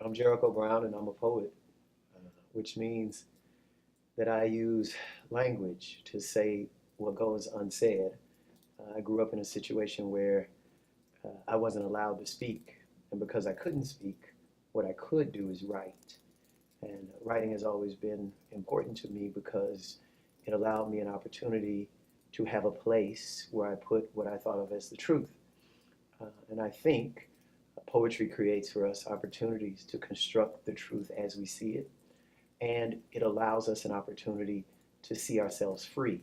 I'm Jericho Brown and I'm a poet, which means that I use language to say what goes unsaid. I grew up in a situation where I wasn't allowed to speak, and because I couldn't speak, what I could do is write. And writing has always been important to me because it allowed me an opportunity to have a place where I put what I thought of as the truth. And I think poetry creates for us opportunities to construct the truth as we see it, and it allows us an opportunity to see ourselves free,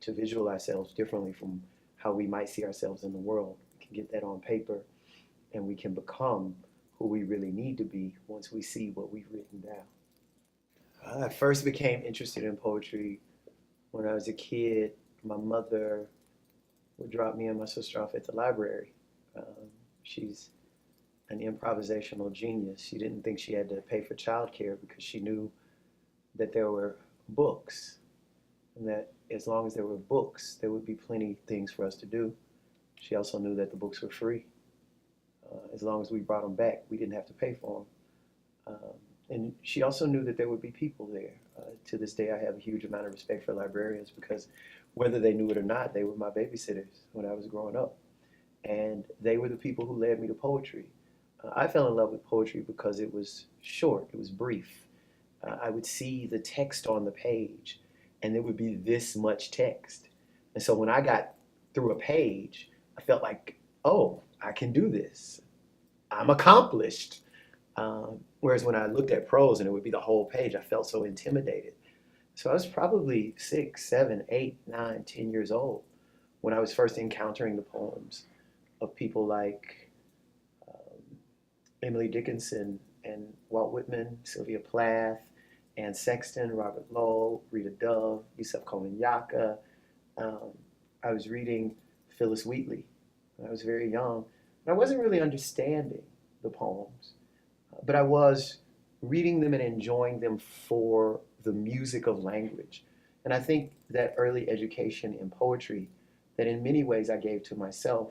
to visualize ourselves differently from how we might see ourselves in the world. We can get that on paper, and we can become who we really need to be once we see what we've written down. I first became interested in poetry when I was a kid. My mother would drop me and my sister off at the library. She's an improvisational genius. She didn't think she had to pay for childcare because she knew that there were books, and that as long as there were books, there would be plenty of things for us to do. She also knew that the books were free. As long as we brought them back, we didn't have to pay for them. And she also knew that there would be people there. To this day, I have a huge amount of respect for librarians because whether they knew it or not, they were my babysitters when I was growing up. And they were the people who led me to poetry. I fell in love with poetry because it was short, it was brief. I would see the text on the page, and there would be this much text. And so when I got through a page, I felt like, oh, I can do this. I'm accomplished. Whereas when I looked at prose and it would be the whole page, I felt so intimidated. So I was probably 6, 7, 8, 9, 10 years old when I was first encountering the poems of people like Emily Dickinson and Walt Whitman, Sylvia Plath, Anne Sexton, Robert Lowell, Rita Dove, Yusef Komunyakaa. Um, I was reading Phyllis Wheatley when I was very young, and I wasn't really understanding the poems, but I was reading them and enjoying them for the music of language. And I think that early education in poetry, that in many ways I gave to myself,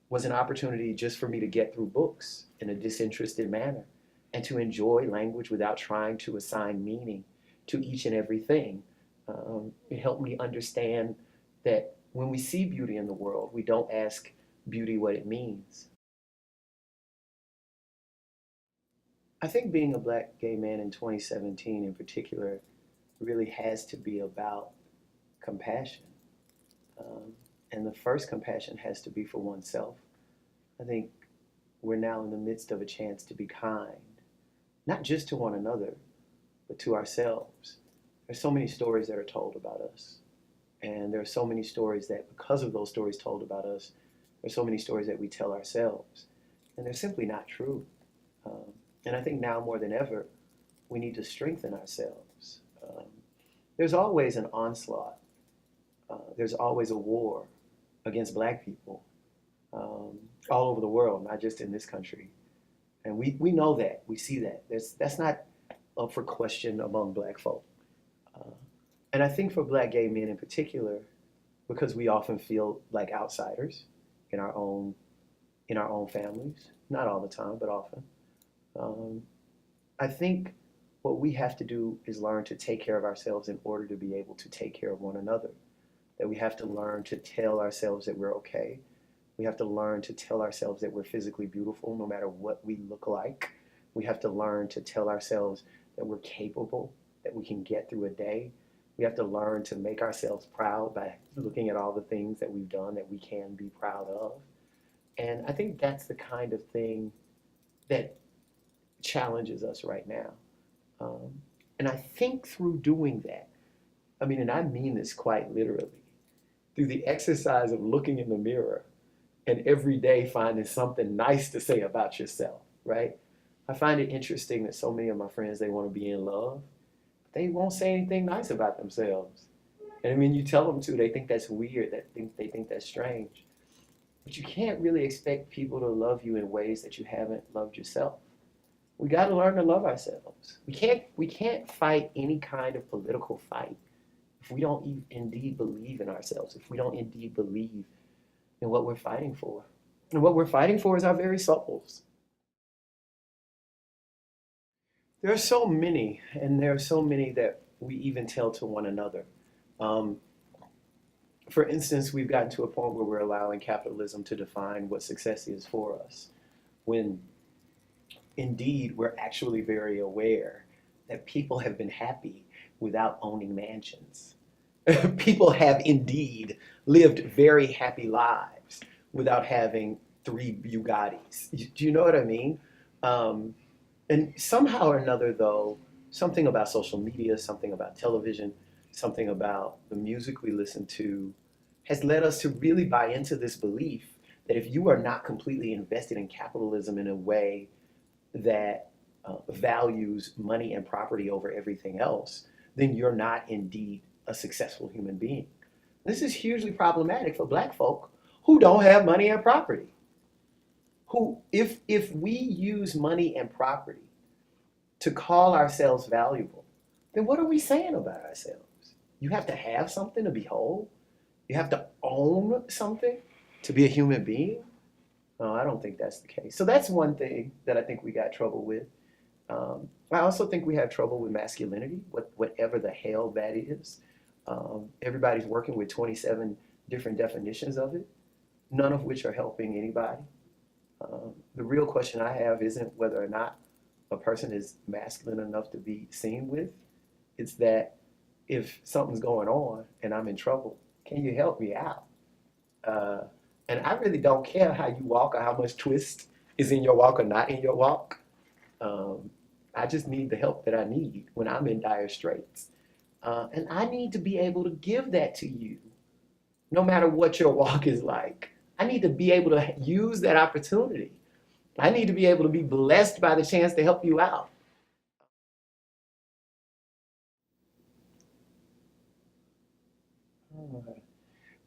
was an opportunity just for me to get through books in a disinterested manner and to enjoy language without trying to assign meaning to each and everything. It helped me understand that when we see beauty in the world, we don't ask beauty what it means. I think being a black gay man in 2017 in particular really has to be about compassion. Um, and the first compassion has to be for oneself. I think we're now in the midst of a chance to be kind, not just to one another, but to ourselves. There's so many stories that are told about us. And there are so many stories that, because of those stories told about us, there's so many stories that we tell ourselves. And they're simply not true. Um, and I think now more than ever, we need to strengthen ourselves. There's always an onslaught. There's always a war against black people all over the world, not just in this country. And we know that. We see that. That's not up for question among black folk. Uh, and I think for black gay men in particular, because we often feel like outsiders in our own in our own families, not all the time, but often. Um, I think what we have to do is learn to take care of ourselves in order to be able to take care of one another. That we have to learn to tell ourselves that we're okay. We have to learn to tell ourselves that we're physically beautiful no matter what we look like. We have to learn to tell ourselves that we're capable, that we can get through a day. We have to learn to make ourselves proud by looking at all the things that we've done that we can be proud of. And I think that's the kind of thing that challenges us right now. Um, and I think through doing that, I mean, and I mean this quite literally, through the exercise of looking in the mirror and every day finding something nice to say about yourself, right? I find it interesting that so many of my friends, they want to be in love, but they won't say anything nice about themselves. And when you tell them to, they think that's weird, they think that's strange. But you can't really expect people to love you in ways that you haven't loved yourself. We got to learn to love ourselves. We can't fight any kind of political fight if we don't indeed believe in ourselves, if we don't indeed believe in what we're fighting for. And what we're fighting for is our very souls. There are so many, and there are so many that we even tell to one another. Um, for instance, we've gotten to a point where we're allowing capitalism to define what success is for us, when indeed we're actually very aware that people have been happy without owning mansions. People have indeed lived very happy lives without having three Bugattis. Do you know what I mean? Um, and somehow or another, though, something about social media, something about television, something about the music we listen to has led us to really buy into this belief that if you are not completely invested in capitalism in a way that values money and property over everything else, then you're not indeed a successful human being. This is hugely problematic for black folk who don't have money and property. Who, if we use money and property to call ourselves valuable, then what are we saying about ourselves? You have to have something to be whole. You have to own something to be a human being. No, I don't think that's the case. So that's one thing that I think we got trouble with. I also think we have trouble with masculinity, whatever the hell that is. Everybody's working with 27 different definitions of it, none of which are helping anybody. The real question I have isn't whether or not a person is masculine enough to be seen with. It's that if something's going on and I'm in trouble, can you help me out? Uh, and I really don't care how you walk or how much twist is in your walk or not in your walk. Um, I just need the help that I need when I'm in dire straits. And I need to be able to give that to you, no matter what your walk is like. I need to be able to use that opportunity. I need to be able to be blessed by the chance to help you out.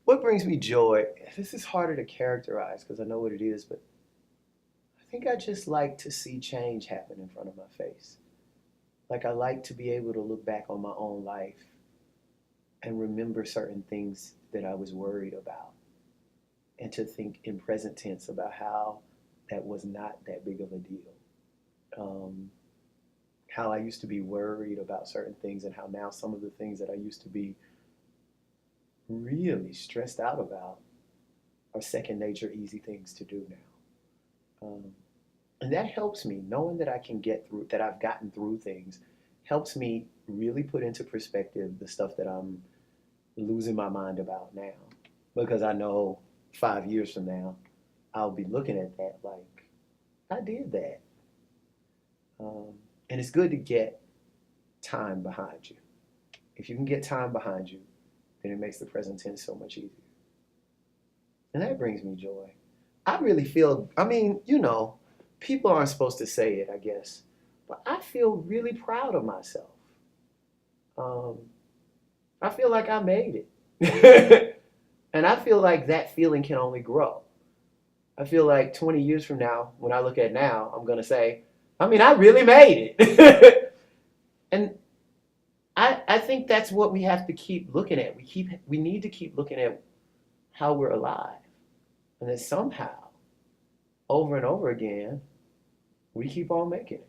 What brings me joy? This is harder to characterize because I know what it is, but I think I just like to see change happen in front of my face. Like I like to be able to look back on my own life and remember certain things that I was worried about and to think in present tense about how that was not that big of a deal. Um, how I used to be worried about certain things and how now some of the things that I used to be really stressed out about are second nature, easy things to do now. And that helps me knowing that I can get through, that I've gotten through things, helps me really put into perspective the stuff that I'm losing my mind about now. Because I know 5 years from now, I'll be looking at that like, I did that. And it's good to get time behind you. If you can get time behind you, then it makes the present tense so much easier. And that brings me joy. I really feel, I mean, people aren't supposed to say it, I guess, but I feel really proud of myself. Um, I feel like I made it. And I feel like that feeling can only grow. I feel like 20 years from now, when I look at now, I'm going to say, I mean, I really made it. And I think that's what we have to keep looking at. We need to keep looking at how we're alive. And then somehow, over and over again, we keep on making it.